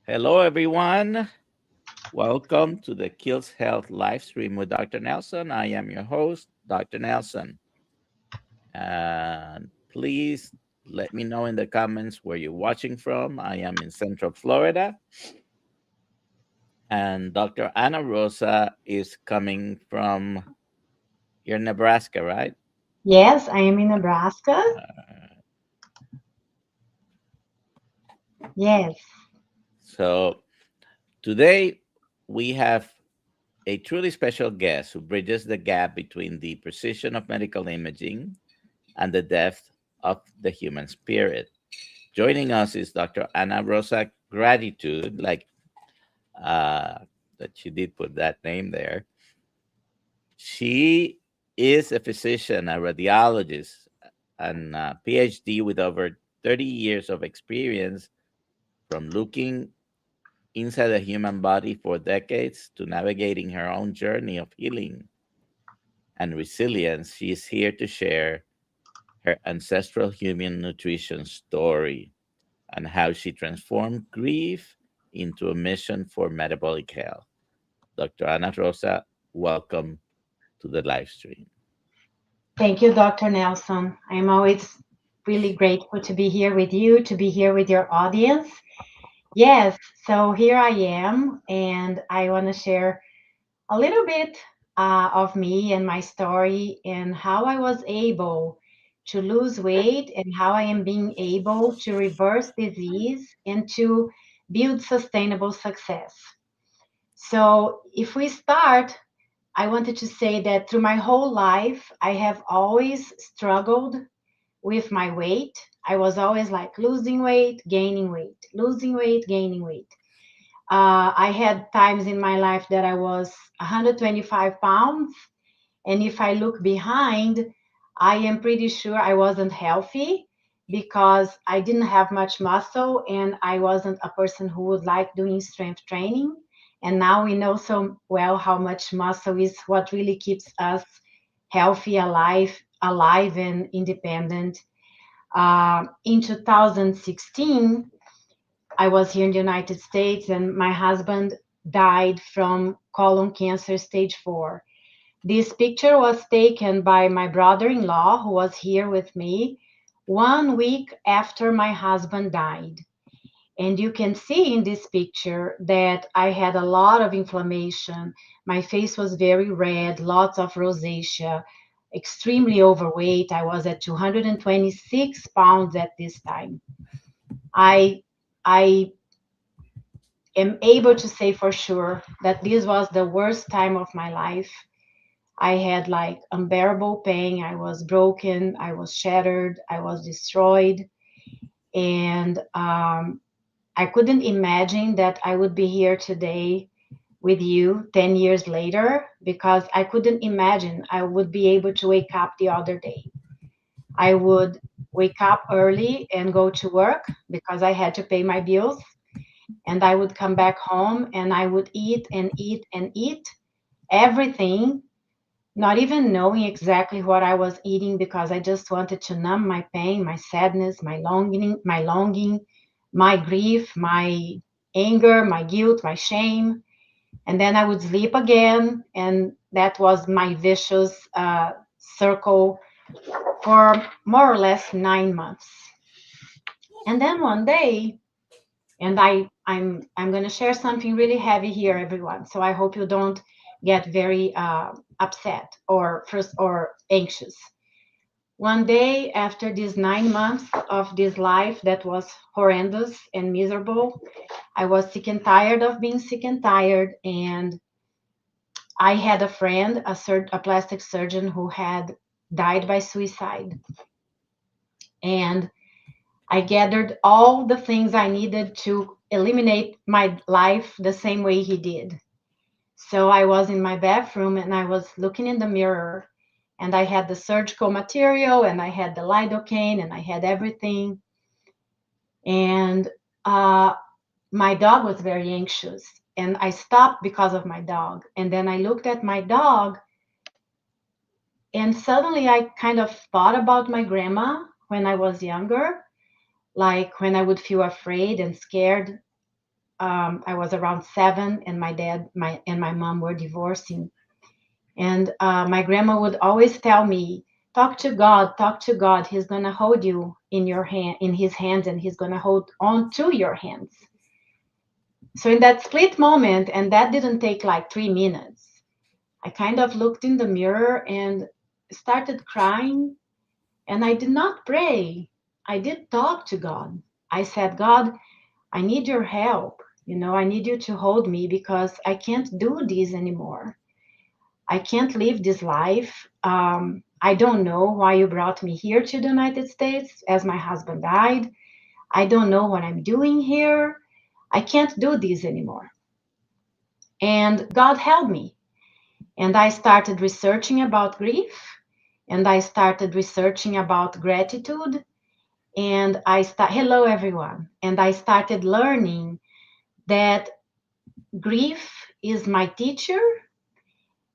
Hello, everyone. Welcome to the Kiltz Health Livestream with Dr. Nelson. I am your host, Dr. Nelson. And please let me know in the comments where you're watching from. I am in Central Florida. And Dr. Ana Rosa is coming from your Nebraska, right? Yes, I am in Nebraska. Uh, Yes. so today we have a truly special guest who bridges the gap between the precision of medical imaging and the depth of the human spirit. Joining us is Dr. Ana Rosa Gratitude, like uh, that she did put that name there. She is a physician, a radiologist, and a PhD with over 30 years of experience from looking inside the human body for decades to navigating her own journey of healing and resilience. She is here to share her ancestral human nutrition story and how she transformed grief into a mission for metabolic health. Dr. Ana Rosa, welcome to the live stream. Thank you, Dr. Nelson. I'm always really grateful to be here with you, to be here with your audience. Yes, so here I am, and I want to share a little bit of me and my story and how I was able to lose weight and how I am being able to reverse disease and to build sustainable success. So, if we start, I wanted to say that through my whole life, I have always struggled with my weight. I was always like losing weight, gaining weight, losing weight, gaining weight. I had times in my life that I was 125 pounds. And if I look behind, I am pretty sure I wasn't healthy because I didn't have much muscle and I wasn't a person who would like doing strength training. And now we know so well how much muscle is what really keeps us healthy, alive and independent. In 2016, I was here in the United States and my husband died from colon cancer stage 4. This picture was taken by my brother in law, who was here with me, 1 week after my husband died. And you can see in this picture that I had a lot of inflammation. My face was very red, lots of rosacea, extremely overweight. I was at 226 pounds at this time. I, I am able to say for sure that this was the worst time of my life. I had like unbearable pain. I was broken. I was shattered. I was destroyed. And I couldn't imagine that I would be here today with you 10 years later because I couldn't imagine I would be able to wake up the other day. I would wake up early and go to work because I had to pay my bills. And I would come back home and I would eat and eat and eat everything, not even knowing exactly what I was eating because I just wanted to numb my pain, my sadness, my longing, my grief, my anger, my guilt, my shame. And then I would sleep again. And that was my vicious circle for more or less 9 months. And then one day, and I'm going to share something really heavy here, everyone. So I hope you don't get very upset or first or anxious. One day after these 9 months of this life that was horrendous and miserable, I was sick and tired of being sick and tired. And I had a friend, a plastic surgeon who had died by suicide. And I gathered all the things I needed to eliminate my life the same way he did. So I was in my bathroom and I was looking in the mirror and I had the surgical material and I had the lidocaine and I had everything. And my dog was very anxious and I stopped because of my dog. And then I looked at my dog and suddenly I kind of thought about my grandma when I was younger. Like when I would feel afraid and scared. I was around 7, and my dad, my mom were divorcing, and my grandma would always tell me, "Talk to God, talk to God. He's gonna hold you in your hand, in His hands, and He's gonna hold on to your hands." So in that split moment, and that didn't take like 3 minutes, I kind of looked in the mirror and started crying. And I did not pray. I did talk to God. I said, "God, I need your help. I need you to hold me because I can't do this anymore. I can't live this life. I don't know why you brought me here to the United States as my husband died. I don't know what I'm doing here. I can't do this anymore." And God helped me. And I started researching about grief, and I started researching about gratitude, and hello everyone, and I started learning that grief is my teacher,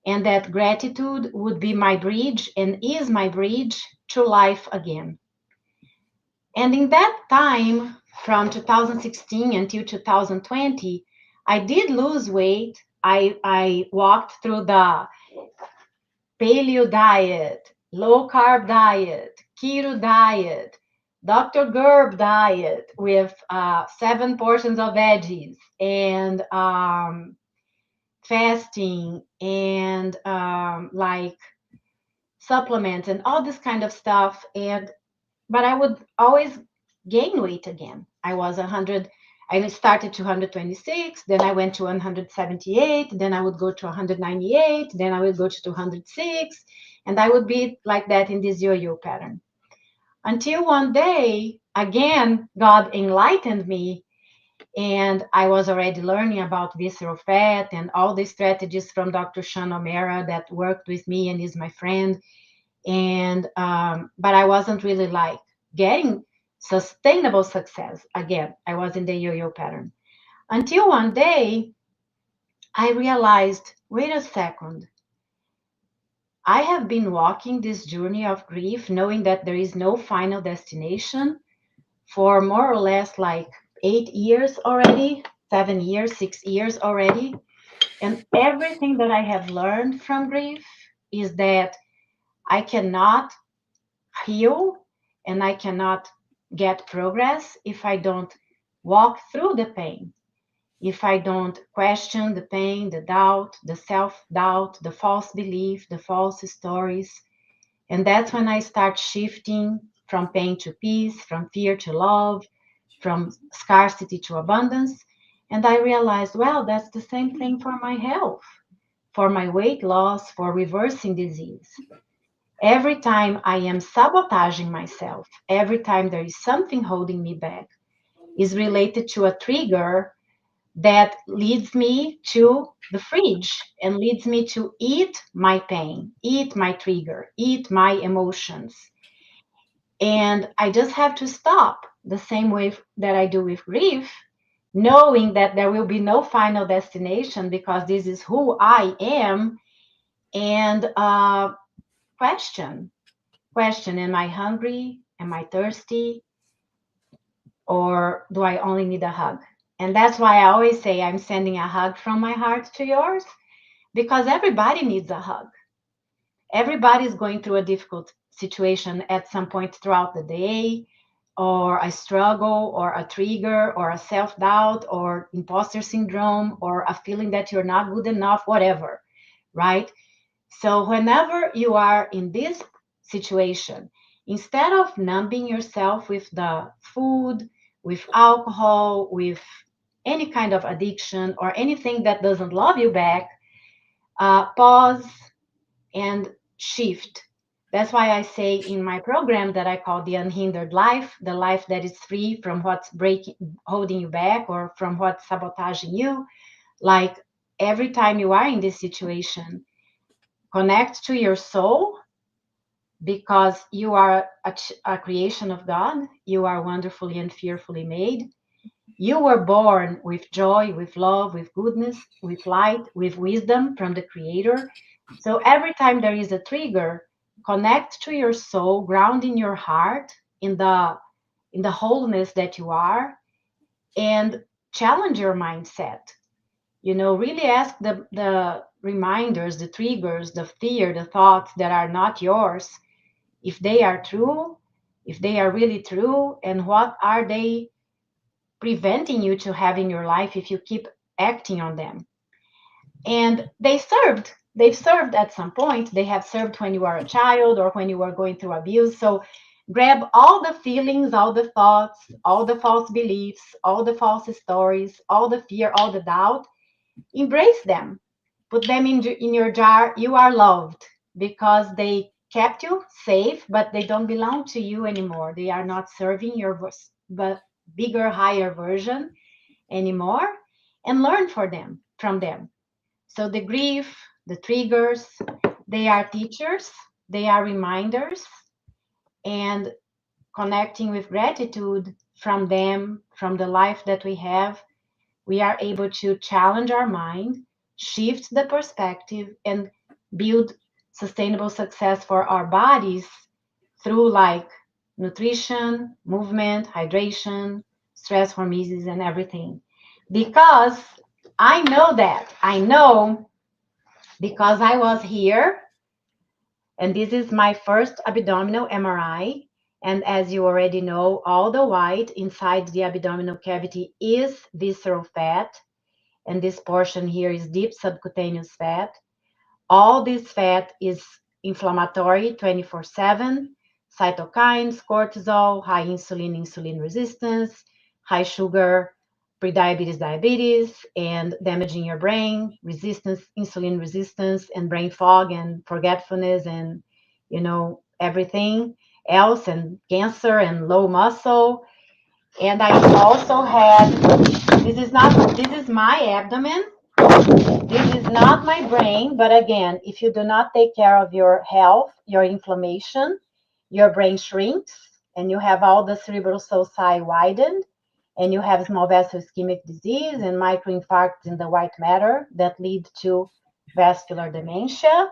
and that gratitude would be my bridge and is my bridge to life again. And in that time, from 2016 until 2020, I did lose weight. I walked through the paleo diet, low carb diet, keto diet, Dr. Gerb diet with 7 portions of veggies, and fasting, and like supplements and all this kind of stuff. And but I would always gain weight again. I was 100. I started to 126, then I went to 178, then I would go to 198, then I would go to 206, and I would be like that in this yo-yo pattern. Until one day, again, God enlightened me, and I was already learning about visceral fat and all the strategies from Dr. Sean O'Mara that worked with me and is my friend. And but I wasn't really like getting sustainable success. Again, I was in the yo-yo pattern until one day I realized, wait a second, I have been walking this journey of grief knowing that there is no final destination for more or less like 8 years already, 7 years, 6 years already. And everything that I have learned from grief is that I cannot heal and I cannot get progress if I don't walk through the pain, if I don't question the pain, the doubt, the self doubt, the false belief, the false stories. And that's when I start shifting from pain to peace, from fear to love, from scarcity to abundance. And I realized, well, that's the same thing for my health, for my weight loss, for reversing disease. Every time I am sabotaging myself, every time there is something holding me back, is related to a trigger that leads me to the fridge and leads me to eat my pain, eat my trigger, eat my emotions. And I just have to stop the same way that I do with grief, knowing that there will be no final destination because this is who I am, and question question, am I hungry? Am I thirsty? Or do I only need a hug? And that's why I always say I'm sending a hug from my heart to yours, because everybody needs a hug. Everybody's going through a difficult situation at some point throughout the day, or a struggle, or a trigger, or a self doubt, or imposter syndrome, or a feeling that you're not good enough, whatever, right? So, whenever you are in this situation, instead of numbing yourself with the food, with alcohol, with any kind of addiction, or anything that doesn't love you back, pause and shift. That's why I say in my program that I call the unhindered life, the life that is free from what's breaking, holding you back, or from what's sabotaging you. Like every time you are in this situation, connect to your soul, because you are a creation of God. You are wonderfully and fearfully made. You were born with joy, with love, with goodness, with light, with wisdom from the Creator. So every time there is a trigger, connect to your soul, ground in your heart, in the in the wholeness that you are, and challenge your mindset. Really ask the reminders, the triggers, the fear, the thoughts that are not yours, if they are true, if they are really true, and what are they preventing you to have in your life if you keep acting on them. And they've served at some point. They have served when you are a child or when you were going through abuse. So grab all the feelings, all the thoughts, all the false beliefs, all the false stories, all the fear, all the doubt. Embrace them, put them in your jar. You are loved because they kept you safe, but they don't belong to you anymore. They are not serving your but bigger, higher version anymore. And learn from them. So the grief, the triggers, they are teachers, they are reminders, and connecting with gratitude from them, from the life that we have, we are able to challenge our mind, shift the perspective, and build sustainable success for our bodies through like nutrition, movement, hydration, stress hormesis, and everything. Because I know that. I know because I was here, and this is my first abdominal MRI. And as you already know, all the white inside the abdominal cavity is visceral fat, and this portion here is deep subcutaneous fat. All this fat is inflammatory 24/7, cytokines, cortisol, high insulin, insulin resistance, high sugar, prediabetes, diabetes, and damaging your brain, resistance, insulin resistance, and brain fog and forgetfulness, and everything else, and cancer and low muscle. And I also had, this is my abdomen, this is not my brain, but again, if you do not take care of your health, your inflammation, your brain shrinks, and you have all the cerebral sulci widened, and you have small vessel ischemic disease and microinfarcts in the white matter that lead to vascular dementia.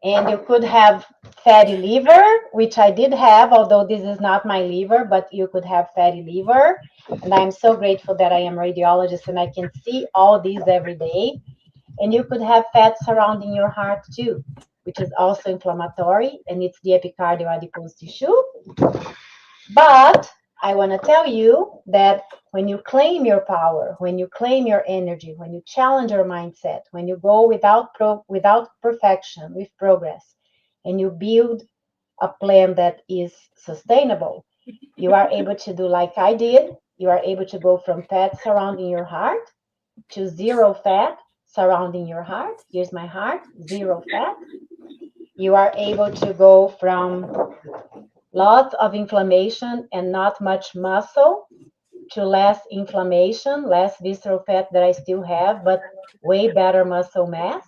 And you could have fatty liver, which I did have, although this is not my liver, but you could have fatty liver. And I'm so grateful that I am a radiologist and I can see all these every day. And you could have fat surrounding your heart too, which is also inflammatory, and it's the epicardial adipose tissue. But I want to tell you that when you claim your power, when you claim your energy, when you challenge your mindset, when you go without perfection, with progress, and you build a plan that is sustainable, you are able to do like I did. You are able to go from fat surrounding your heart to zero fat surrounding your heart. Here's my heart, zero fat. You are able to go from lots of inflammation and not much muscle to less inflammation, less visceral fat that I still have, but way better muscle mass.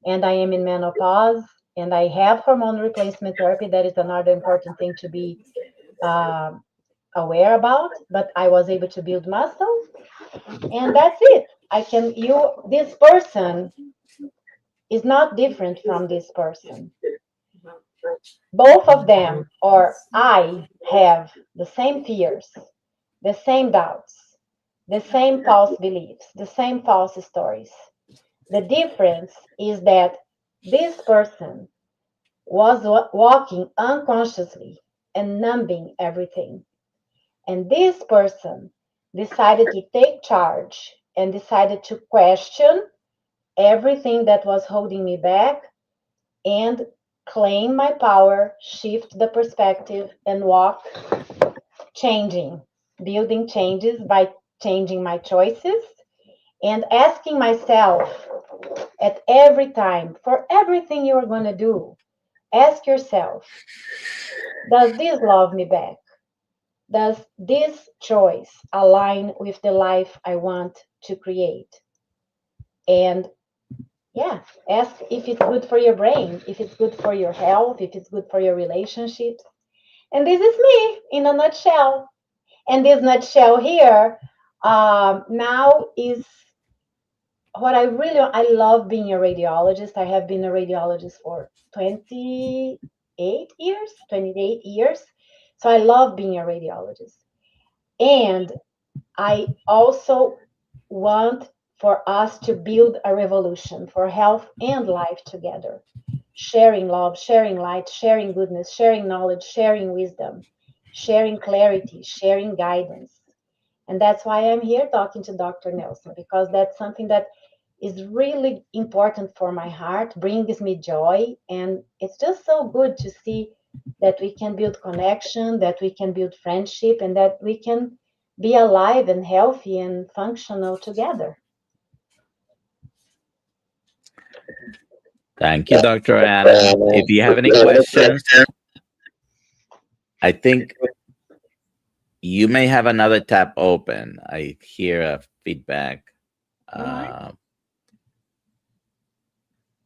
And I am in menopause, and I have hormone replacement therapy. That is another important thing to be uh, aware about. But I was able to build muscle, and that's it. This person is not different from this person. Both of them, or I, have the same fears, the same doubts, the same false beliefs, the same false stories. The difference is that this person was walking unconsciously and numbing everything. And this person decided to take charge and decided to question everything that was holding me back and claim my power, shift the perspective, and walk changing, building changes by changing my choices and asking myself at every time for everything you're going to do, ask yourself, does this love me back? Does this choice align with the life I want to create? And yeah, ask if it's good for your brain, if it's good for your health, if it's good for your relationships. And this is me in a nutshell. And this nutshell here now is what I love being a radiologist. I have been a radiologist for 28 years. So I love being a radiologist. And I also want for us to build a revolution for health and life together. Sharing love, sharing light, sharing goodness, sharing knowledge, sharing wisdom, sharing clarity, sharing guidance. And that's why I'm here talking to Dr. Nelson, because that's something that is really important for my heart, brings me joy. And it's just so good to see that we can build connection, that we can build friendship, and that we can be alive and healthy and functional together. Thank you, Dr. Anna. If you have any questions, I think you may have another tab open. I hear a feedback. All right. Uh,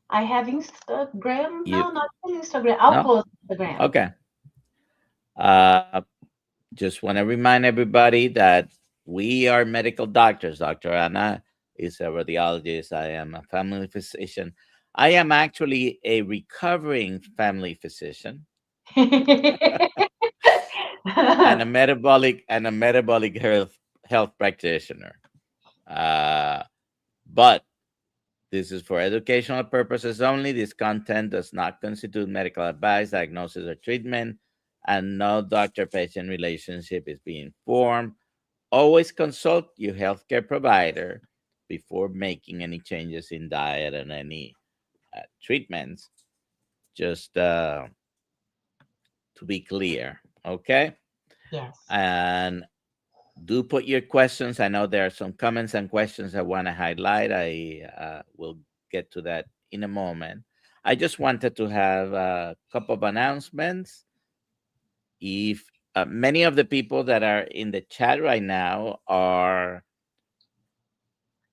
I have Instagram. you No, not Instagram. I'll no? close Instagram. Okay. Uh, just want to remind everybody that we are medical doctors. Dr. Anna is a radiologist. I am a family physician. I am actually a recovering family physician and a metabolic health practitioner. Uh, but this is for educational purposes only. This content does not constitute medical advice, diagnosis, or treatment, and no doctor-patient relationship is being formed. Always consult your healthcare provider before making any changes in diet and any treatments. Just to be clear, okay? Yes. And do put your questions. I know there are some comments and questions I want to highlight. I will get to that in a moment. I just wanted to have a couple of announcements. If many of the people that are in the chat right now are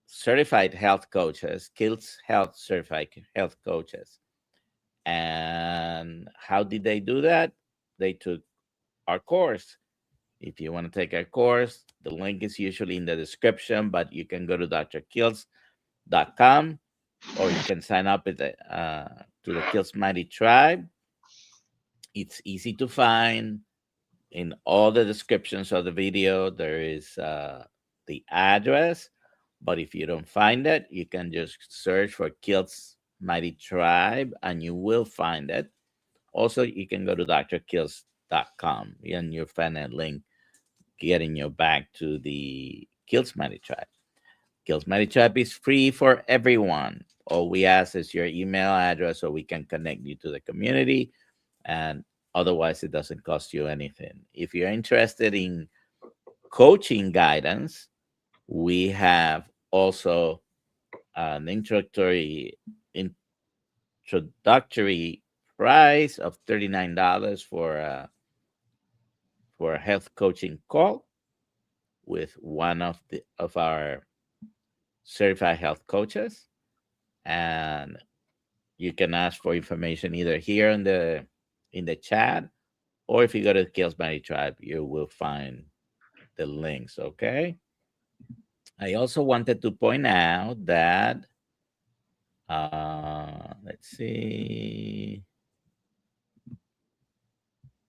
certified health coaches, Kiltz Health certified health coaches. And how did they do that? They took our course. If you want to take our course, the link is usually in the description, but you can go to drkiltz.com or you can sign up with to the Kiltz Mighty Tribe. It's easy to find. In all the descriptions of the video, there is the address. But if you don't find it, you can just search for Kiltz Mighty Tribe and you will find it. Also, you can go to drkiltz.com and you'll find a link getting you back to the Kiltz Mighty Tribe. Kiltz Mighty Tribe is free for everyone. All we ask is your email address so we can connect you to the community. And otherwise, it doesn't cost you anything. If you're interested in coaching guidance, we have also an introductory price of $39 for a health coaching call with one of our certified health coaches. And you can ask for information either here in the chat, or if you go to the Kills Mighty Tribe, you will find the links. Okay. I also wanted to point out that let's see,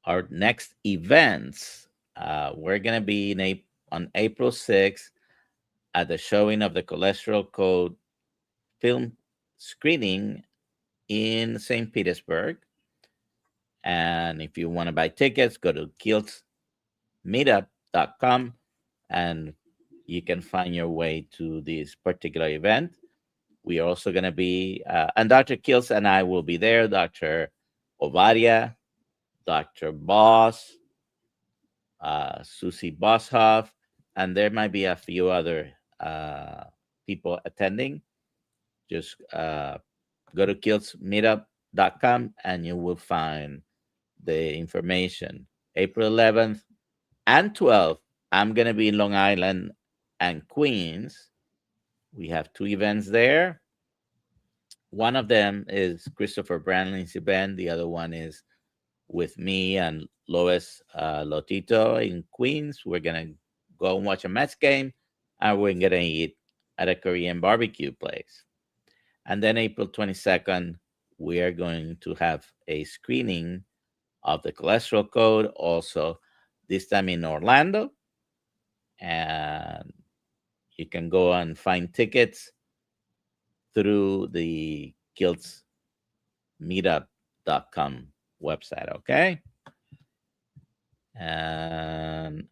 our next events. We're gonna be on April 6th at the showing of the Cholesterol Code film screening in St. Petersburg. And if you want to buy tickets, go to kiltzmeetup.com and you can find your way to this particular event. We are also going to be, and Dr. Kiltz and I will be there, Dr. Ovadia, Dr. Boss, Susie Boshoff, and there might be a few other people attending. Just go to kiltzmeetup.com and you will find the information. April 11th and 12th, I'm going to be in Long Island and Queens. We have two events there. One of them is Christopher Brandling's event. The other one is with me and Lois Lotito in Queens. We're going to go and watch a Mets game and we're going to eat at a Korean barbecue place. And then April 22nd, we are going to have a screening of the cholesterol code, also this time in Orlando. And you can go and find tickets through the kiltzmeetup.com website. Okay. And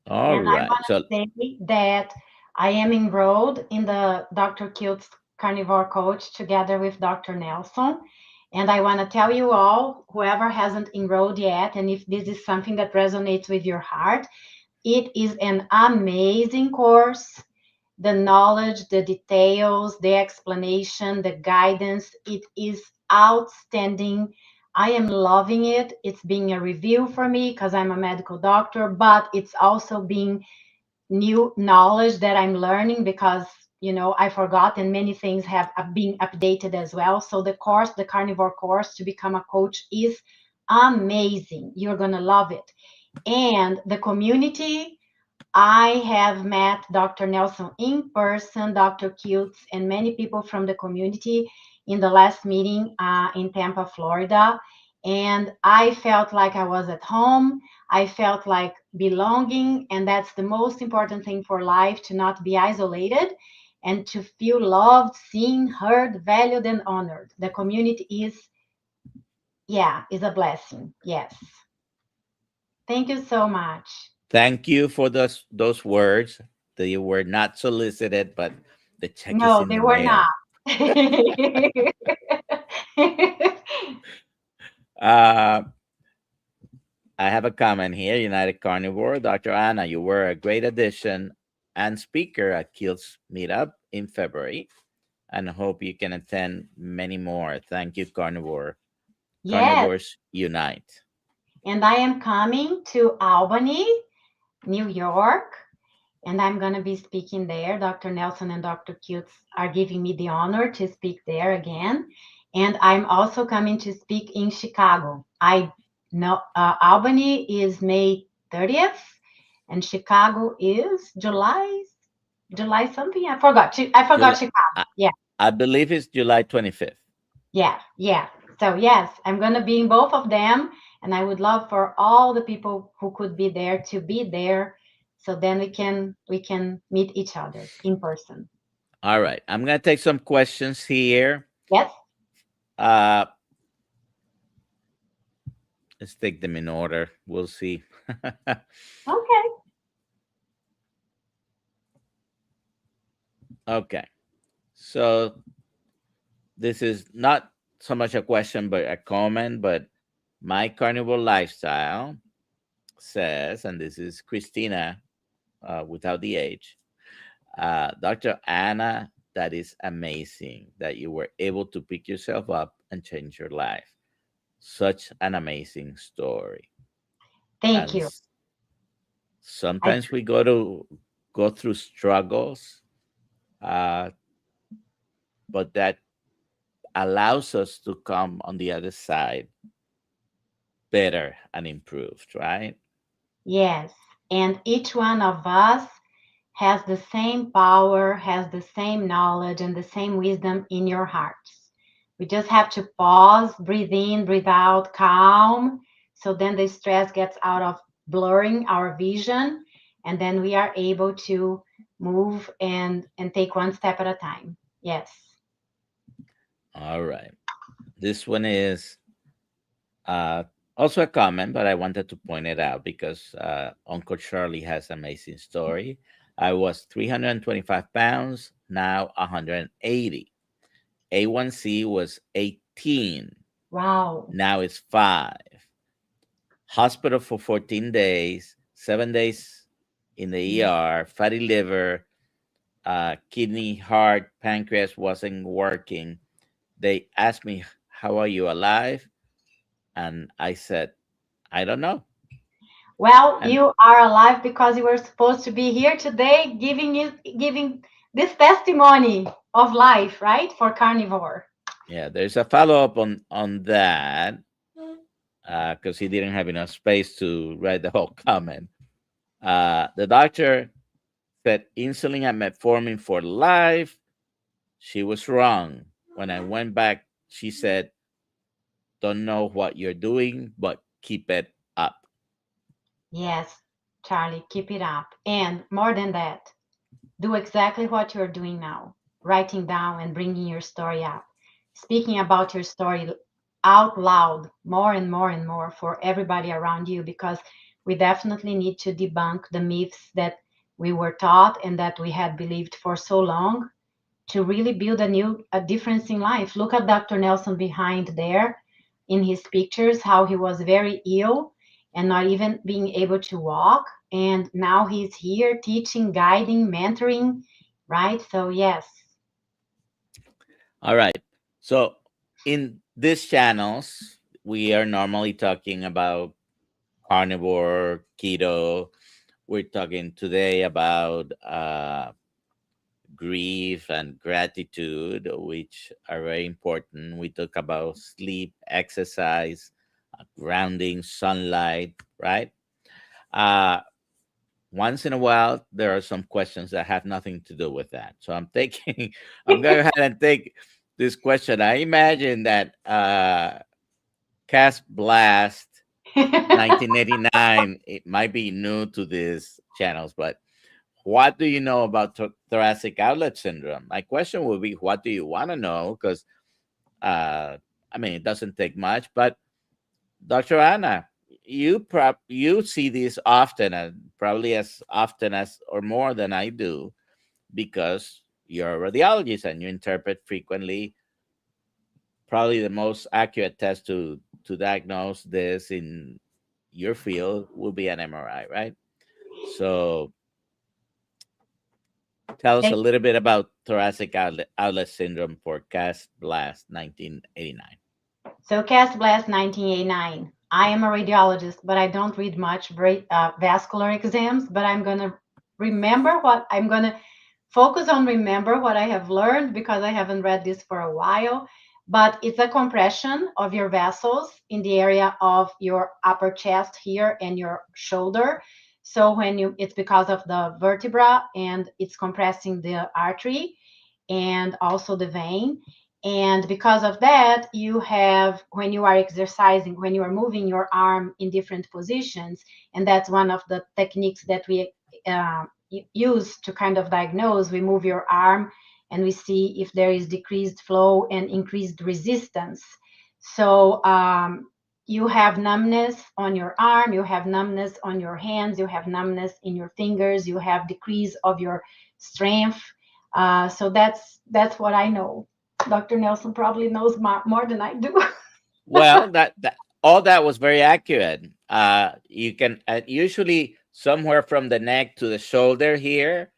all And I right. want So to say that I am enrolled in the Dr. Kiltz Carnivore Coach together with Dr. Nelson. And I want to tell you all, whoever hasn't enrolled yet, and if this is something that resonates with your heart, it is an amazing course. The knowledge, the details, the explanation, the guidance, it is outstanding. I am loving it. It's being a review for me because I'm a medical doctor, but it's also being new knowledge that I'm learning because I forgot and many things have been updated as well. So the course, the carnivore course to become a coach is amazing. You're going to love it. And the community, I have met Dr. Nelson in person, Dr. Kiltz, and many people from the community in the last meeting in Tampa, Florida. And I felt like I was at home. I felt like belonging. And that's the most important thing for life, to not be isolated and to feel loved, seen, heard, valued, and honored. The community is a blessing. Yes. Thank you so much. thank you for those words. They were not solicited, but the check is No, in they the were not. mail. Uh, I have a comment here. United Carnivore, Dr. Anna, you were a great addition and speaker at Kilt's meetup in February, and hope you can attend many more. Thank you, Carnivore. Yes, Carnivores Unite. and I am coming to Albany, New York, and I'm going to be speaking there. Dr. Nelson and Dr. Kiltz are giving me the honor to speak there again. And I'm also coming to speak in Chicago. I know Albany is May 30th, and Chicago is July something. I forgot. I forgot July, Chicago. I, Yeah. I believe it's July 25th. Yeah, yeah. So yes, I'm gonna be in both of them, and I would love for all the people who could be there to be there, so then we can meet each other in person. All right. I'm going to take some questions here. Yes. Uh, let's take them in order. We'll see. Okay. Okay. So this is not so much a question, but a comment. But my carnivore lifestyle says, and this is Christina without the age, Dr. Anna, that is amazing that you were able to pick yourself up and change your life. Such an amazing story. Thank And you. I sometimes we go through struggles, uh, but that allows us to come on the other side better and improved, right? Yes, and each one of us has the same power, has the same knowledge, and the same wisdom in your hearts. We just have to pause, breathe in, breathe out, calm. So then the stress gets out of blurring our vision, and then we are able to move and take one step at a time. Yes. All right. This one is uh, also a comment, but I wanted to point it out because Uncle Charlie has an amazing story. I was 325 pounds, now 180. A1C was 18, Wow. now it's 5. Hospital for 14 days, 7 days in the ER, fatty liver, kidney, heart, pancreas wasn't working. They asked me, "How are you alive?" And I said, "I don't know." Well, And you are alive because you were supposed to be here today giving this testimony of life, right? For carnivore. yeah, there's a follow up on that because he didn't have enough space to write the whole comment. The doctor said insulin and metformin for life. She was wrong. When I went back, she said, "Don't know what you're doing, but keep it up." Yes, Charlie, keep it up. And more than that, do exactly what you're doing now, writing down and bringing your story up, speaking about your story out loud more and more and more for everybody around you, because we definitely need to debunk the myths that we were taught and that we had believed for so long to really build a difference in life. Look at Dr. Nelson behind there in his pictures, how he was very ill and not even being able to walk. And now he's here teaching, guiding, mentoring, right? So, yes. All right. So in these channels, we are normally talking about carnivore, keto. We're talking today about grief and gratitude, which are very important. We talk about sleep, exercise, grounding, sunlight, right? Uh, Once in a while, there are some questions that have nothing to do with that. So I'm taking, I'm going to go ahead and take this question. I imagine that Cast Blast 1989, it might be new to these channels, but what do you know about thoracic outlet syndrome? My question would be, what do you want to know? Because, I mean, it doesn't take much, but Dr. Anna, you see this often, and probably as often as or more than I do, because you're a radiologist and you interpret frequently. Probably the most accurate test to diagnose this in your field will be an MRI, right? So tell us a little bit about thoracic outlet syndrome for Cast Blast 1989. So, Cast Blast 1989. I am a radiologist, but I don't read much vascular exams. But I'm going to focus on remember what I have learned because I haven't read this for a while. But it's a compression of your vessels in the area of your upper chest here and your shoulder. So it's because of the vertebra and it's compressing the artery and also the vein. And because of that, you have, when you are exercising, when you are moving your arm in different positions, and that's one of the techniques that we use to kind of diagnose. We move your arm and we see if there is decreased flow and increased resistance. So you have numbness on your arm, you have numbness on your hands, you have numbness in your fingers, you have decrease of your strength. So that's what I know. Dr. Nelson probably knows more than I do. Well, that all that was very accurate. You can usually somewhere from the neck to the shoulder here,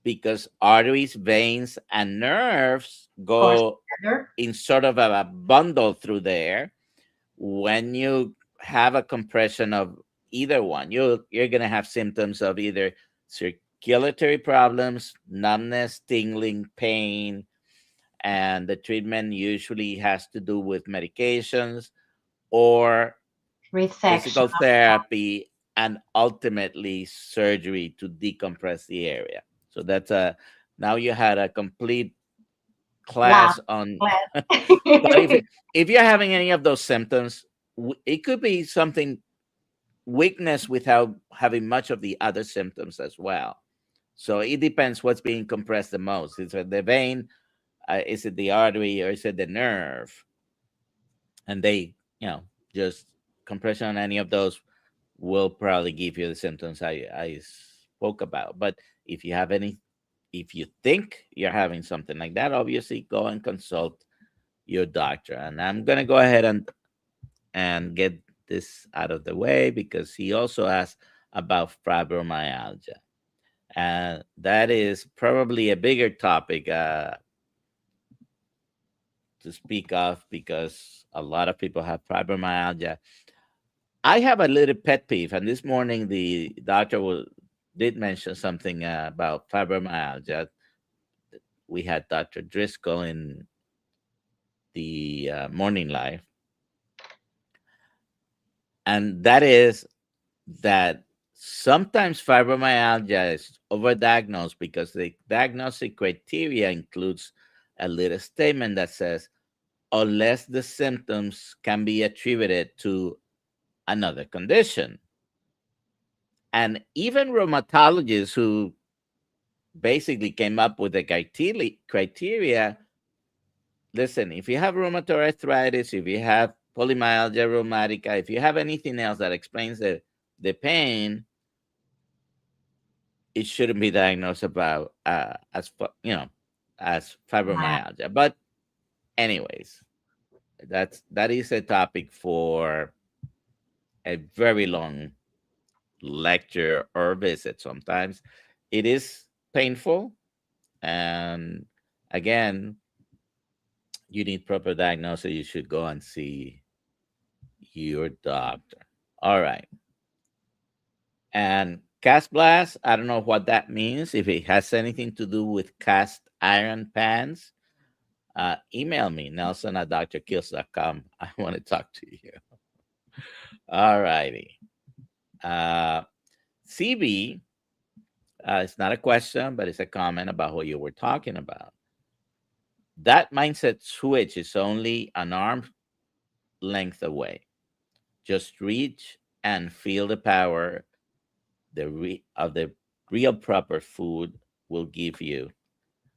because arteries, veins, and nerves Course go together. in sort of a bundle through there. When you have a compression of either one, you're going to have symptoms of either circulatory problems, numbness, tingling, pain, and the treatment usually has to do with medications or Resection. physical therapy and ultimately surgery to decompress the area. So that's a now you had a complete Wow. class on. But Glad. if you're having any of those symptoms, it could be something weakness without having much of the other symptoms as well. So it depends what's being compressed the most. Is it the vein? Is it the artery? Or is it the nerve? And they, just compression on any of those will probably give you the symptoms I spoke about. But if you have any, if you think you're having something like that, obviously go and consult your doctor. And I'm gonna go ahead and get this out of the way because he also asked about fibromyalgia, and that is probably a bigger topic to speak of because a lot of people have fibromyalgia. I have a little pet peeve, and this morning the doctor did mention something about fibromyalgia. We had Dr. Driscoll in the morning live, and that is that sometimes fibromyalgia is overdiagnosed because the diagnostic criteria includes a little statement that says, unless the symptoms can be attributed to another condition. And even rheumatologists who basically came up with the criteria, listen, if you have rheumatoid arthritis, if you have polymyalgia rheumatica, if you have anything else that explains the pain, it shouldn't be diagnosed about as Wow. fibromyalgia. But anyways, that is a topic for a very long lecture or visit. Sometimes it is painful, and again, you need proper diagnosis. You should go and see your doctor. All right. And cast blast, I don't know what that means. If it has anything to do with cast iron pans, email me, Nelson at drkills.com. I want to talk to you. All righty. Uh, CB, it's not a question, but it's a comment about what you were talking about. That mindset switch is only an arm's length away. Just reach and feel the power of the real proper food will give you,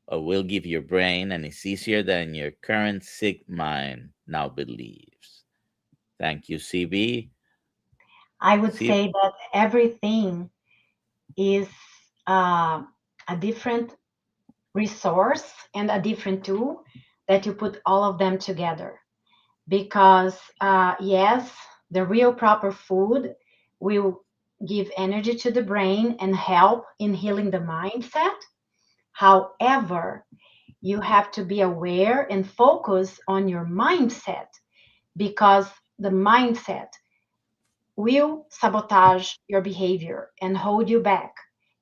or will give your brain, and it's easier than your current sick mind now believes. Thank you, CB. I would See, say that everything is uh, a different resource and a different tool that you put all of them together. Because, yes, the real proper food will give energy to the brain and help in healing the mindset. However, you have to be aware and focus on your mindset because the mindset will sabotage your behavior and hold you back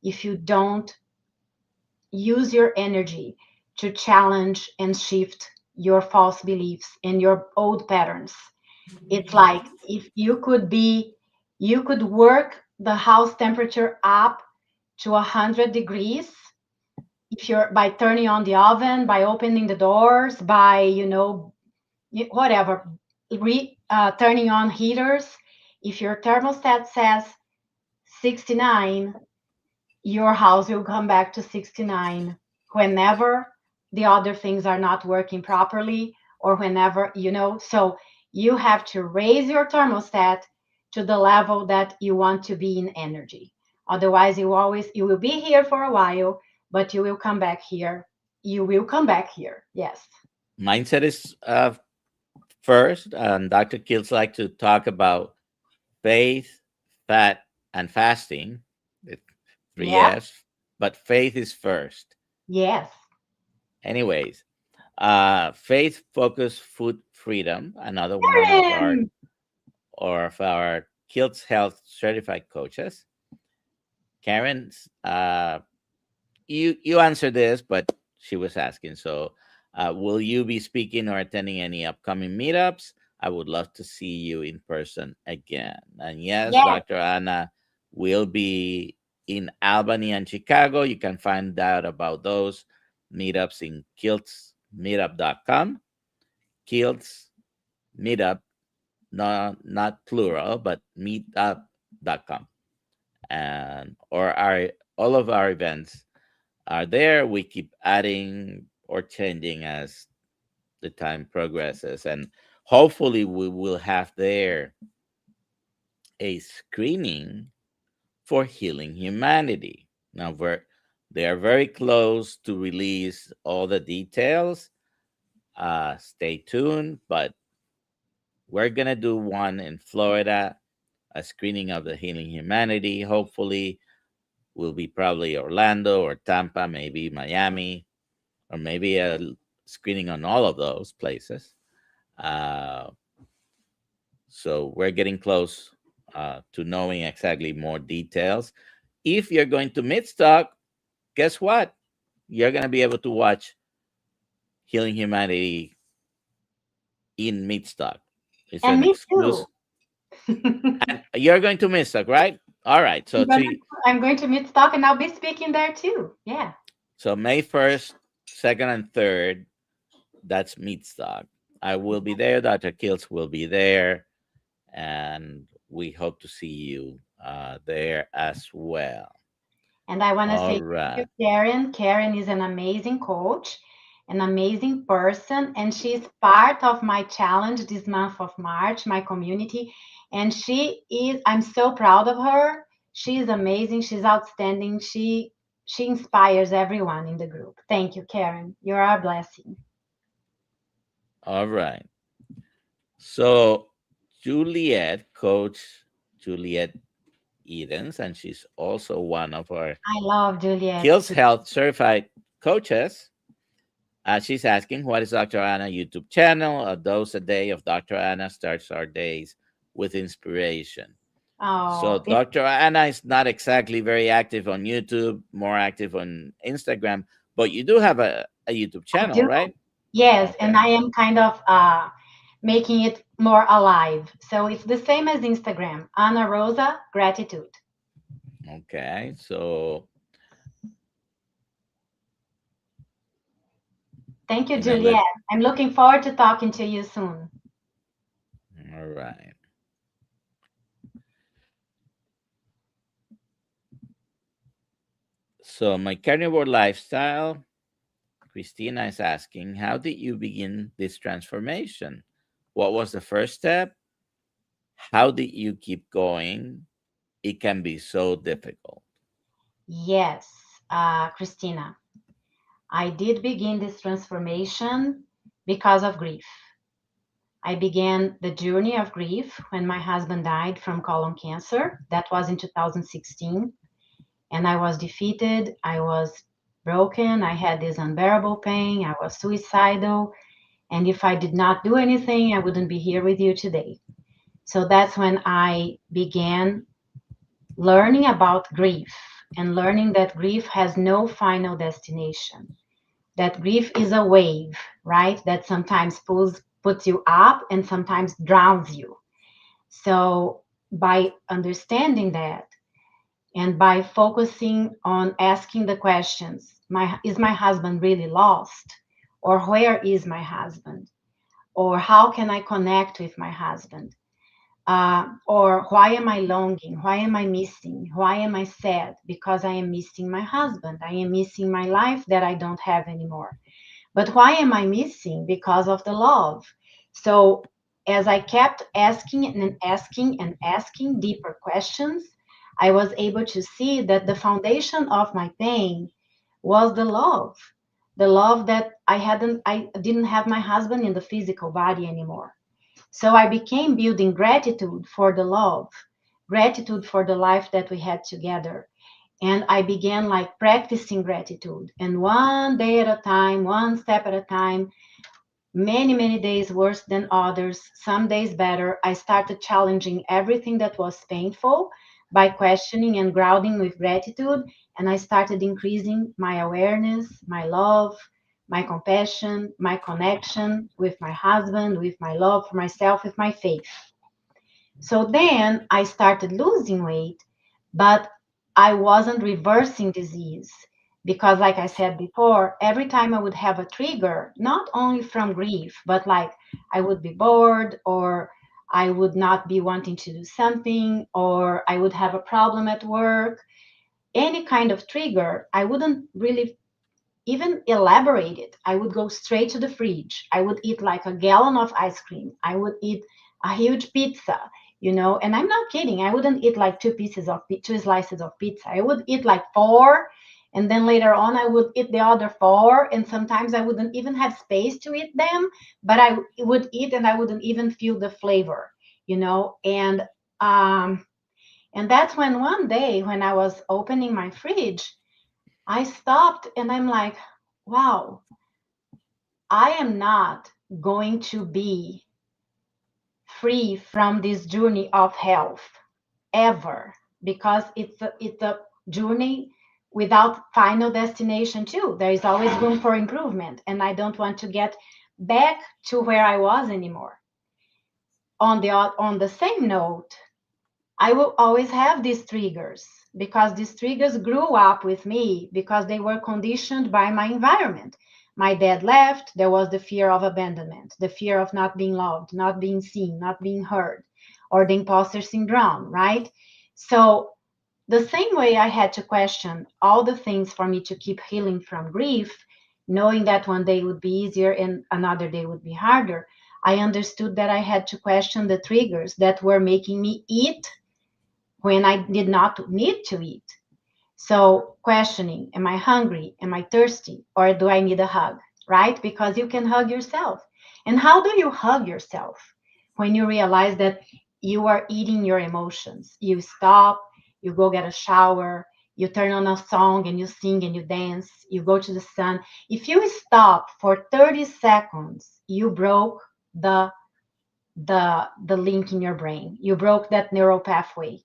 if you don't use your energy to challenge and shift your false beliefs and your old patterns. It's like if you could work the house temperature up to 100 degrees if you're by turning on the oven, by opening the doors, by, whatever, turning on heaters. If your thermostat says 69, your house will come back to 69 whenever the other things are not working properly or whenever, so you have to raise your thermostat to the level that you want to be in energy. Otherwise, you will be here for a while, but you will come back here. You will come back here. Yes. mindset is first, and Dr. Kills like to talk about faith, fat, and fasting. The three Yeah. F's, but faith is first. Yes. Anyways, faith focused food freedom, another one Karen! of our Kiltz Health certified coaches. Karen's, you answered this, but she was asking. So, will you be speaking or attending any upcoming meetups? I would love to see you in person again. And yes, Yes. Dr. Anna will be in Albany and Chicago. You can find out about those meetups in kiltzmeetup.com. Kiltz meetup, not plural, but meetup.com. And or our all of our events are there. We keep adding or changing as the time progresses. And hopefully, we will have there a screening for Healing Humanity. Now, they are very close to release all the details. Stay tuned, but we're going to do one in Florida, a screening of the Healing Humanity. Hopefully, will be probably Orlando or Tampa, maybe Miami, or maybe a screening on all of those places. Uh, so we're getting close to knowing exactly more details. If you're going to Midstock, guess what? You're going to be able to watch Healing Humanity in Midstock. It's And an me too. exclusive. And you're going to Midstock, right? All right. I'm going to, I'm going to meet stock and I'll be speaking there too. Yeah. So May 1st, 2nd, and 3rd, that's Meatstock. I will be there. Dr. Kiltz will be there. And we hope to see you there as well. And I want to All say thank you, right. Karen. Karen is an amazing coach, an amazing person, and she's part of my challenge this month of March, my community. And I'm so proud of her. She is amazing. She's outstanding. She inspires everyone in the group. Thank you, Karen. You are a blessing. All right. So Juliet, Coach Juliet Edens, and she's also one of our I love Juliet. Kills Health certified coaches. She's asking, what is Dr. Anna YouTube channel? A dose a day of Dr. Anna starts our days with inspiration. So Oh, Dr. Anna is not exactly very active on YouTube, more active on Instagram, but you do have a YouTube I channel, do. right? Yes, and Okay. I am kind of making it more alive. So it's the same as Instagram. Ana Rosa, gratitude. Okay. So, Thank you, and then let, Juliet. I'm looking forward to talking to you soon. all right. So, my carnivore lifestyle, Christina is asking, how did you begin this transformation? What was the first step? How did you keep going? It can be so difficult. Yes, Christina, I did begin this transformation because of grief. I began the journey of grief when my husband died from colon cancer. That was in 2016. And I was defeated. I was broken. I had this unbearable pain. I was suicidal. And if I did not do anything, I wouldn't be here with you today. So that's when I began learning about grief and learning that grief has no final destination. That grief is a wave, right? That sometimes puts you up and sometimes drowns you. So by understanding that, and by focusing on asking the questions, is my husband really lost? Or where is my husband? Or how can I connect with my husband? Or why am I longing? Why am I missing? Why am I sad? Because I am missing my husband. I am missing my life that I don't have anymore. But why am I missing? Because of the love. So as I kept asking and asking and asking deeper questions, I was able to see that the foundation of my pain was the love. The love that I didn't have my husband in the physical body anymore. So I became building gratitude for the love, gratitude for the life that we had together. And I began like practicing gratitude. And one day at a time, one step at a time, many days worse than others, some days better, I started challenging everything that was painful by questioning and grounding with gratitude. And I started increasing my awareness, my love, my compassion, my connection with my husband, with my love for myself, with my faith. So then I started losing weight, but I wasn't reversing disease because, like I said before, every time I would have a trigger, not only from grief, but like I would be bored or I would not be wanting to do something or I would have a problem at work, any kind of trigger, I wouldn't really even elaborate it. I would go straight to the fridge. I would eat like a gallon of ice cream. I would eat a huge pizza, and I'm not kidding. I wouldn't eat like two slices of pizza. I would eat like four. And then later on, I would eat the other four. And sometimes I wouldn't even have space to eat them, but I would eat and I wouldn't even feel the flavor, you know? And that's when one day when I was opening my fridge, I stopped and I'm like, wow, I am not going to be free from this journey of health ever because it's a journey without final destination too. There is always room for improvement and I don't want to get back to where I was anymore. On the same note, I will always have these triggers because these triggers grew up with me because they were conditioned by my environment. My dad left, there was the fear of abandonment, the fear of not being loved, not being seen, not being heard, or the imposter syndrome, right? So the same way I had to question all the things for me to keep healing from grief, knowing that one day would be easier and another day would be harder, I understood that I had to question the triggers that were making me eat when I did not need to eat. So, questioning, am I hungry? Am I thirsty? Or do I need a hug? Right? Because you can hug yourself. And how do you hug yourself? When you realize that you are eating your emotions, you stop, you go get a shower, you turn on a song and you sing and you dance, you go to the sun. If you stop for 30 seconds, you broke the the link in your brain. You broke that neural pathway.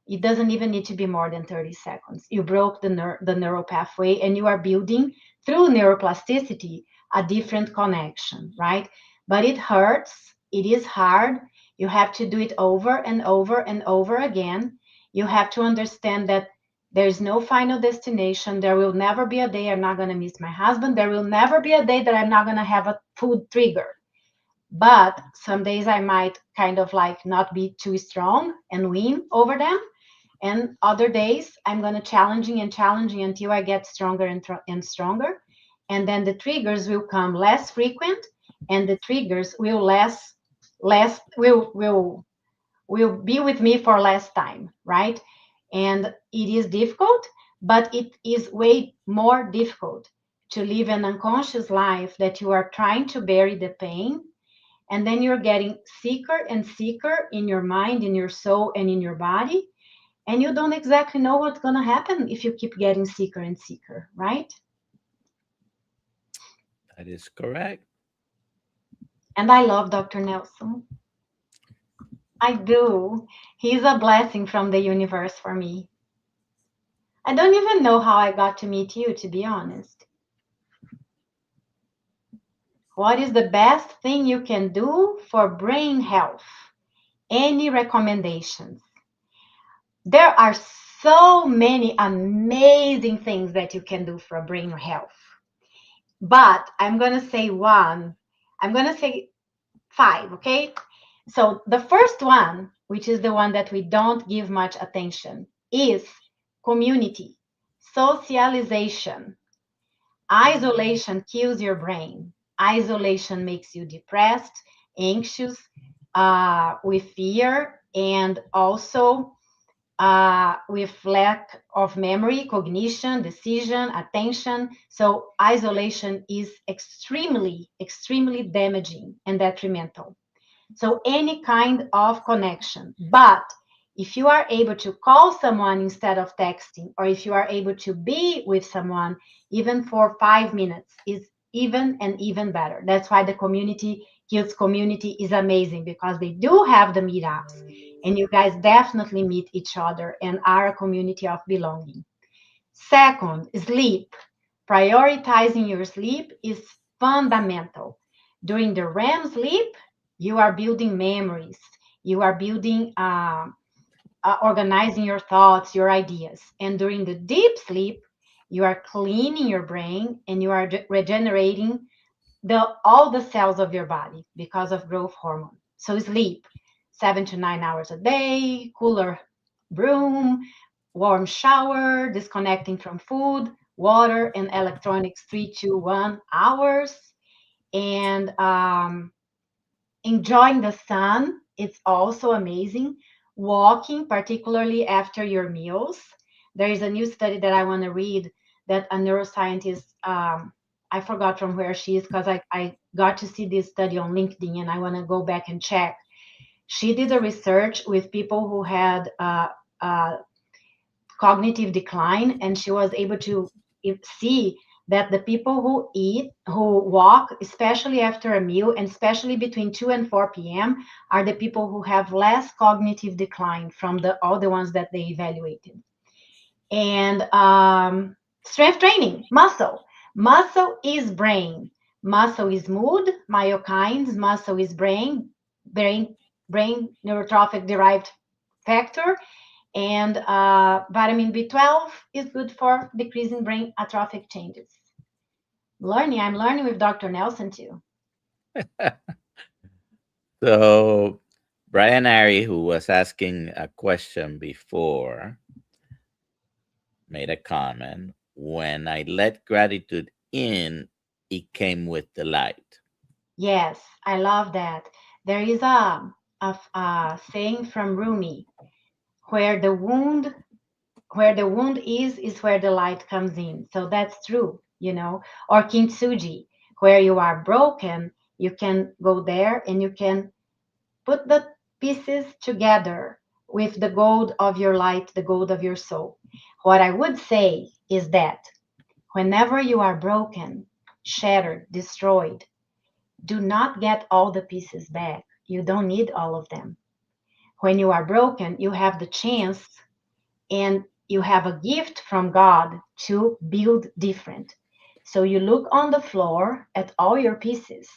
It doesn't even need to be more than 30 seconds. You broke the neural pathway and you are building through neuroplasticity a different connection, right? But it hurts. It is hard. You have to do it over and over and over again. You have to understand that there is no final destination. There will never be a day I'm not going to miss my husband. There will never be a day that I'm not going to have a food trigger. But some days I might kind of like not be too strong and win over them, and other days I'm going to challenging until I get stronger and stronger, and then the triggers will come less frequent, and the triggers will less will be with me for less time, right? And it is difficult, but it is way more difficult to live an unconscious life that you are trying to bury the pain, and then you're getting sicker and sicker in your mind, in your soul, and in your body, and you don't exactly know what's going to happen if you keep getting sicker and sicker, right? That is correct. And I love Dr. Nelson. I do. He's a blessing from the universe for me. I don't even know how I got to meet you, to be honest. What is the best thing you can do for brain health? Any recommendations? There are so many amazing things that you can do for brain health. But I'm going to say one. I'm going to say five, okay? So the first one, which is the one that we don't give much attention, is community, socialization. Isolation kills your brain. Isolation makes you depressed, anxious, with fear, and also with lack of memory, cognition, decision, attention. So isolation is extremely, extremely damaging and detrimental. So any kind of connection. But if you are able to call someone instead of texting, or if you are able to be with someone even for 5 minutes, is even and even better. That's why the community, Kiltz community, is amazing, because they do have the meetups, and you guys definitely meet each other and are a community of belonging. Second, sleep. Prioritizing your sleep is fundamental. During the REM sleep, you are building memories, you are building, organizing your thoughts, your ideas. And during the deep sleep, you are cleaning your brain and you are regenerating all the cells of your body because of growth hormone. So sleep 7 to 9 hours a day, cooler room, warm shower, disconnecting from food, water, and electronics 3 to 1 hours, and enjoying the sun. It's also amazing. Walking, particularly after your meals. There is a new study that I want to read that a neuroscientist, I forgot from where she is, because I got to see this study on LinkedIn and I want to go back and check. She did a research with people who had cognitive decline, and she was able to see that the people who walk, especially after a meal, and especially between 2 and 4 p.m., are the people who have less cognitive decline from all the ones that they evaluated. And strength training, muscle is brain, muscle is mood, myokines, muscle is brain neurotrophic derived factor, and vitamin B12 is good for decreasing brain atrophic changes. I'm learning with Dr. Nelson too. So Brian Ari, who was asking a question before, made a comment. When I let gratitude in, it came with the light. Yes, I love that. There is a saying from Rumi, where the wound is where the light comes in. So that's true, you know. Or kintsugi, where you are broken, you can go there and you can put the pieces together with the gold of your light, the gold of your soul. What I would say is that whenever you are broken, shattered, destroyed, do not get all the pieces back. You don't need all of them. When you are broken, you have the chance and you have a gift from God to build different. So you look on the floor at all your pieces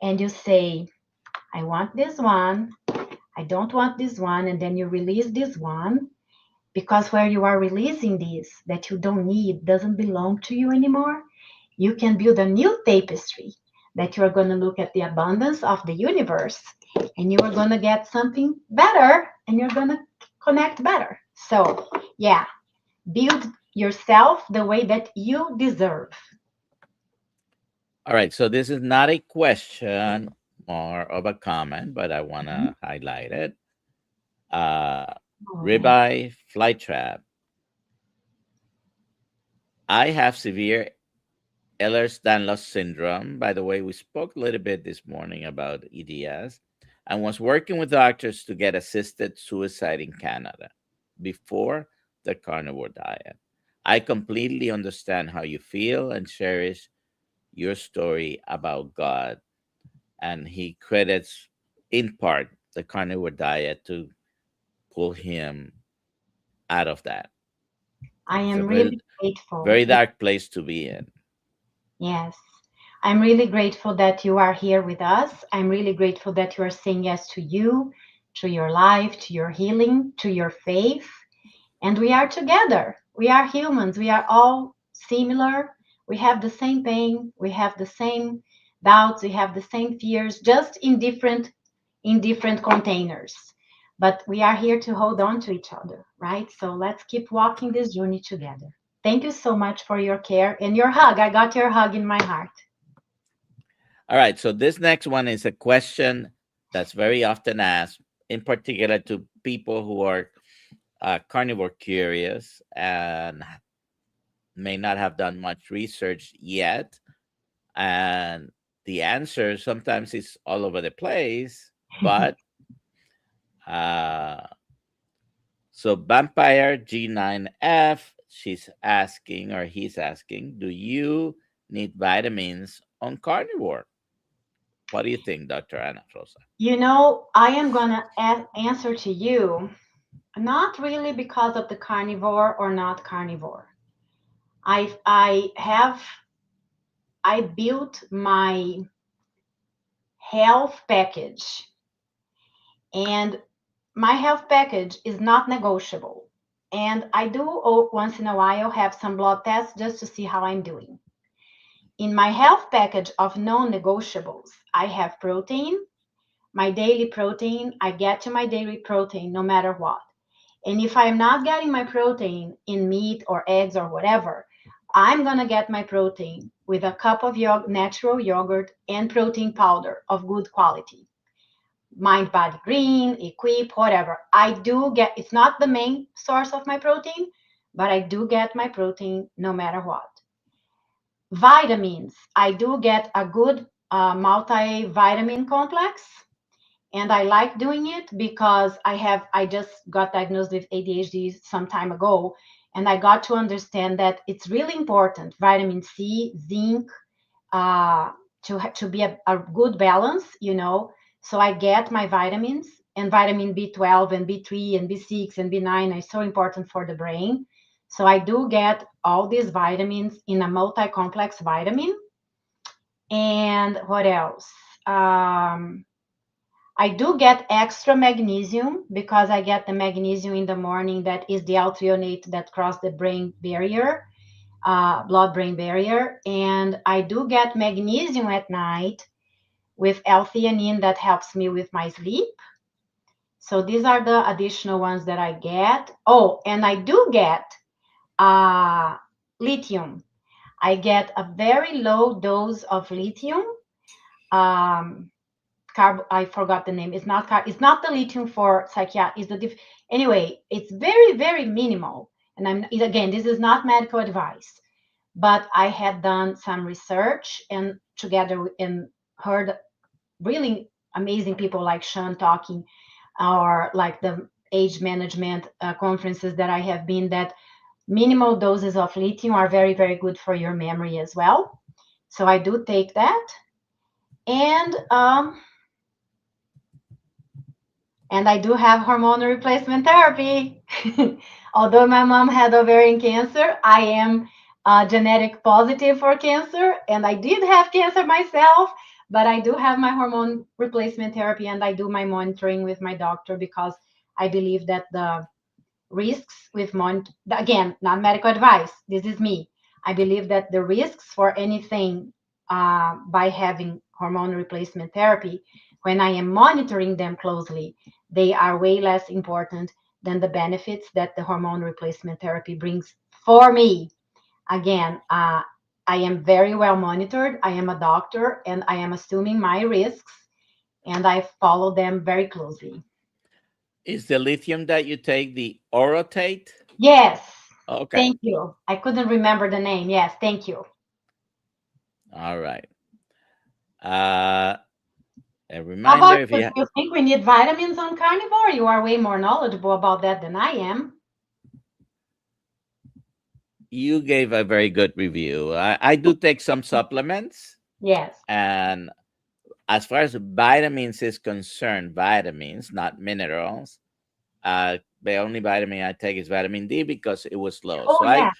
and you say, I want this one, I don't want this one, and then you release this one because where you are releasing this that you don't need doesn't belong to you anymore. You can build a new tapestry that you are going to look at the abundance of the universe and you are going to get something better and you're going to connect better. So, yeah, build yourself the way that you deserve. All right, so this is not a question, more of a comment, but I want Mhm. to highlight it. Uh, All right. Ribeye Flight Trap. I have severe Ehlers-Danlos syndrome. By the way, we spoke a little bit this morning about EDS and was working with doctors to get assisted suicide in Canada before the carnivore diet. I completely understand how you feel and cherish your story about God. And he credits, in part, the carnivore diet to pull him out of that. I It's a am very, really grateful. very dark place to be in. Yes. I'm really grateful that you are here with us. I'm really grateful that you are saying yes to you, to your life, to your healing, to your faith. And we are together. We are humans. We are all similar. We have the same pain. We have the same doubts. We have the same fears, just in different containers. But we are here to hold on to each other, right? So let's keep walking this journey together. Thank you so much for your care and your hug. I got your hug in my heart. All right. So this next one is a question that's very often asked, in particular to people who are carnivore curious and may not have done much research yet. And the answer sometimes is all over the place. But uh, so Vampire G9F, she's asking, or he's asking, do you need vitamins on carnivore? What do you think, Dr. Ana Rosa? You know, I am going to answer to you, not really because of the carnivore or not carnivore. I have I built my health package, and my health package is not negotiable. And I do once in a while have some blood tests just to see how I'm doing. In my health package of non-negotiables, I have protein, my daily protein. I get to my daily protein no matter what. And if I'm not getting my protein in meat or eggs or whatever, I'm going to get my protein with a cup of natural yogurt and protein powder of good quality. Mind Body Green, Equip, whatever. I do get, it's not the main source of my protein, but I do get my protein no matter what. Vitamins, I do get a good multivitamin complex, and I like doing it because I just got diagnosed with ADHD some time ago, and I got to understand that it's really important, vitamin C, zinc, uh, to be a good balance, you know. So I get my vitamins, and vitamin B12 and B3 and B6 and B9 are so important for the brain. So I do get all these vitamins in a multi-complex vitamin. And what else? Um, I do get extra magnesium because I get the magnesium in the morning that is the althionate that cross the brain barrier, blood-brain barrier. And I do get magnesium at night with L-theanine that helps me with my sleep. So these are the additional ones that I get. Oh, and I do get uh, lithium. I get a very low dose of lithium. Um, I forgot the name. It's not the lithium for psychiatry. It's anyway. It's very very minimal. And again, this is not medical advice, but I had done some research and and heard really amazing people like Sean talking, or like the age management conferences that I have been, that minimal doses of lithium are very, very good for your memory as well. So I do take that. And and I do have hormone replacement therapy. Although my mom had ovarian cancer, I am genetic positive for cancer, and I did have cancer myself, but I do have my hormone replacement therapy, and I do my monitoring with my doctor because I believe that the risks with again, not medical advice, this is me. I believe that the risks for anything by having hormone replacement therapy, when I am monitoring them closely, they are way less important than the benefits that the hormone replacement therapy brings for me. Again, I am very well monitored. I am a doctor, and I am assuming my risks, and I follow them very closely. Is the lithium that you take the orotate? Yes. Okay. Thank you. I couldn't remember the name. Yes, thank you. All right. Uh, a How reminder about if you? you Do you think we need vitamins on carnivore? You are way more knowledgeable about that than I am. you gave a very good review. I do take some supplements, Yes. and as far as vitamins is concerned, vitamins, not minerals. The only vitamin I take is vitamin D because it was low. Oh, So yeah.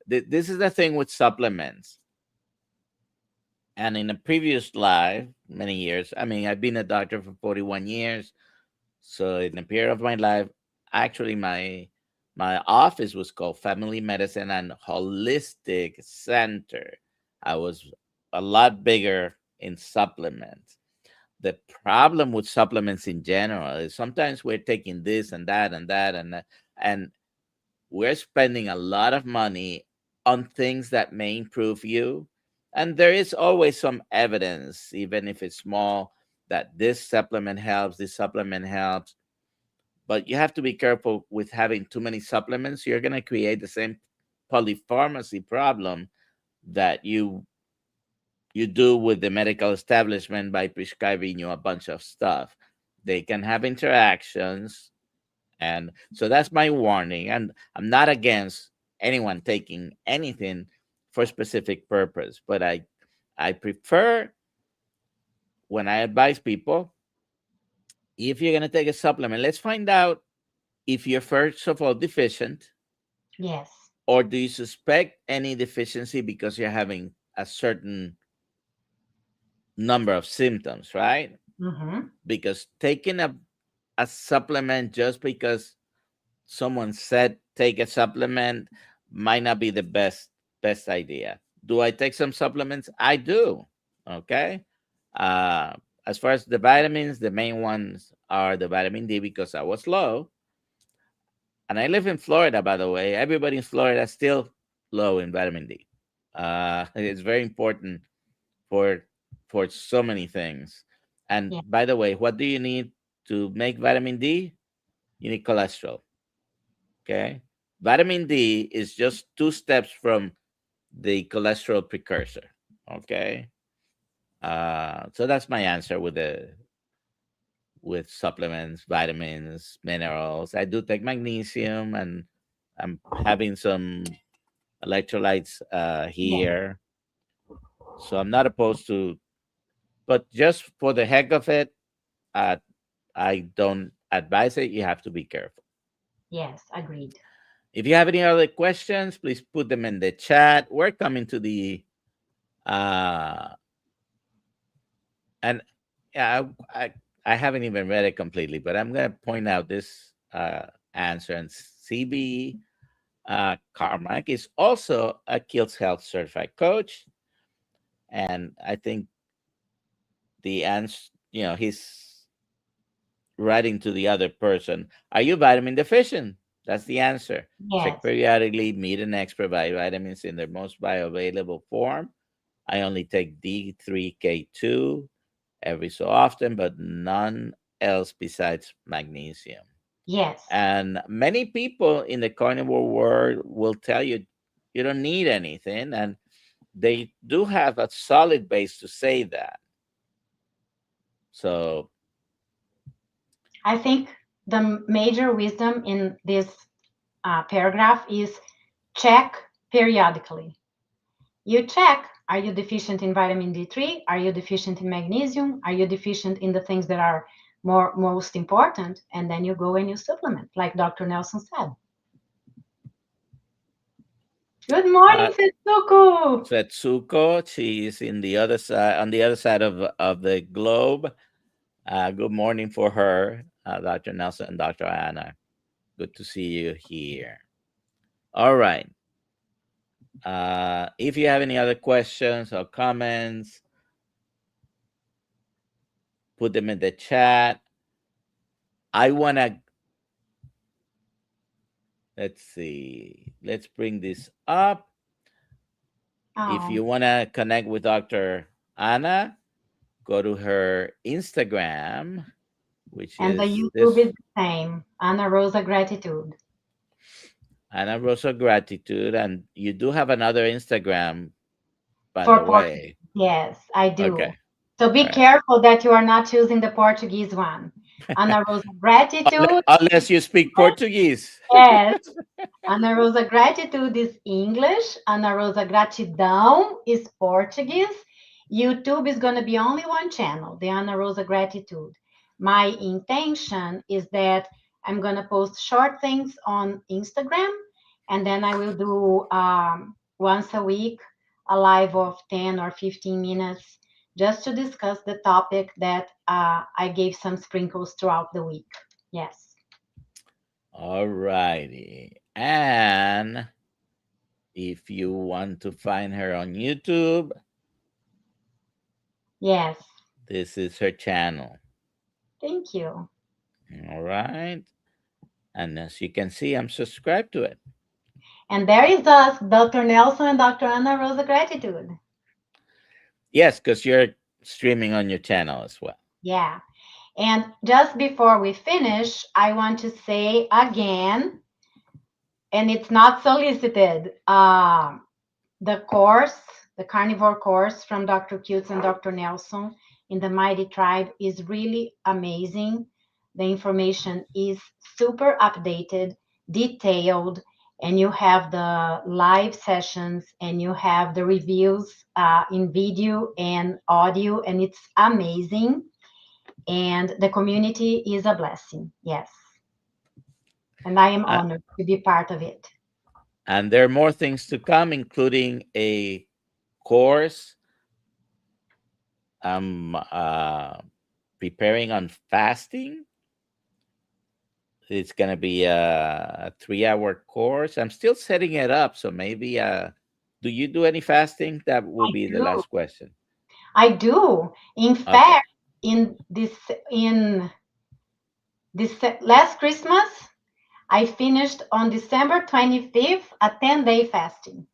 this is the thing with supplements. And in a previous life, many years, I mean, I've been a doctor for 41 years. So in a period of my life, actually my office was called Family Medicine and Holistic Center. I was a lot bigger in supplements. The problem with supplements in general is sometimes we're taking this and that and that and that, and we're spending a lot of money on things that may improve you. And there is always some evidence, even if it's small, that this supplement helps. But you have to be careful with having too many supplements. You're going to create the same polypharmacy problem that you do with the medical establishment by prescribing you a bunch of stuff. They can have interactions, and so that's my warning. And I'm not against anyone taking anything for a specific purpose, but I prefer, when I advise people, if you're going to take a supplement, let's find out if you're first of all deficient, Yes. or do you suspect any deficiency because you're having a certain number of symptoms, right? Mm-hmm. Because taking a supplement just because someone said take a supplement might not be the best idea. Do I take some supplements? I do. Okay. Uh, as far as the vitamins, the main ones are the vitamin D because I was low, and I live in Florida. By the way, everybody in Florida is still low in vitamin D. It's very important for so many things. And Yeah. by the way, what do you need to make vitamin D? You need cholesterol. Okay. Vitamin D is just two steps from the cholesterol precursor. Okay. So that's my answer with the with supplements, vitamins, minerals. I do take magnesium, and I'm having some electrolytes Yeah. here. So I'm not opposed to, but just for the heck of it, uh, I don't advise it. You have to be careful. Yes. Agreed. If you have any other questions, please put them in the chat. We're coming to the uh and yeah, I haven't even read it completely, but I'm gonna point out this answer. And CB Carmack is also a Kiltz Health certified coach, and I think the answer, his writing to the other person, are you vitamin deficient? That's the answer. Check Yes. periodically, meet an expert by vitamins in their most bioavailable form. I only take D3K2 every so often, but none else besides magnesium. Yes. And many people in the carnivore world will tell you you don't need anything, and they do have a solid base to say that. So, I think the major wisdom in this paragraph is check periodically. You check, are you deficient in vitamin D3? Are you deficient in magnesium? Are you deficient in the things that are most important? And then you go and you supplement, like Dr. Nelson said. Good uh, morning, Setsuko. Setsuko, she's in the other side, on the other side of the globe. Good morning for her, Dr. Nelson and Dr. Anna. Good to see you here. All right. If you have any other questions or comments, put them in the chat. I want to, let's see, let's bring this up. If Oh, you want to connect with Dr. Anna, go to her Instagram, which and the is YouTube this is the same. Ana Rosa Gratitude Anna Rosa Gratitude. And you do have another Instagram, by for the Portuguese. way. Yes, I Okay. do. So All be right. careful that you are not choosing the Portuguese one. Ana Rosa Gratitude. Unless you speak Portuguese. Yes. Ana Rosa Gratitude is English. Ana Rosa Gratidão is Portuguese. YouTube is going to be only one channel, the Ana Rosa Gratitude. My intention is that I'm going to post short things on Instagram, and then I will do once a week a live of 10 or 15 minutes just to discuss the topic that I gave some sprinkles throughout the week. Yes. All righty. And if you want to find her on YouTube, Yes. this is her channel. Thank you. All right. And as you can see, I'm subscribed to it. And there is us, Dr. Nelson and Dr. Ana Rosa Gratitude. Yes, because you're streaming on your channel as well. Yeah. And just before we finish, I want to say again, and it's not solicited, the course, the carnivore course from Dr. Kiltz and Dr. Nelson in the Mighty Tribe is really amazing. The information is super updated, detailed, and you have the live sessions and you have the reviews in video and audio, and it's amazing. And the community is a blessing. Yes. And I am Uh, honored to be part of it. and there are more things to come, including a course I'm preparing on fasting. It's going to be a 3 hour course. I'm still setting it up. So maybe, do you do any fasting? That will I be the do. last question. I do. In Okay. fact, in this last Christmas, I finished on December 25th a 10-day fasting.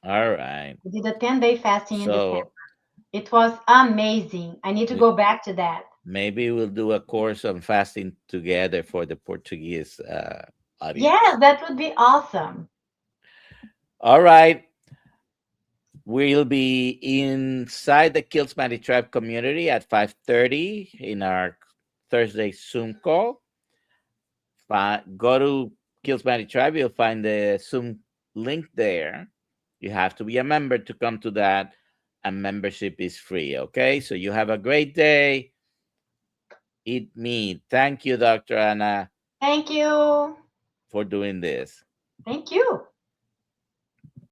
All right. I did a 10-day fasting in December. So It was amazing. I need to we, go back to that. maybe we'll do a course on fasting together for the Portuguese Yeah, audience. that would be awesome. All right. We'll be inside the Kiltz Tribe community at 5:30 in our Thursday Zoom call. Go to Kills Tribe. You'll find the Zoom link there. You have to be a member to come to that, and membership is free. Okay, so you have a great day. Eat meat. Thank you, Dr. Anna, Thank you. for doing this. Thank you.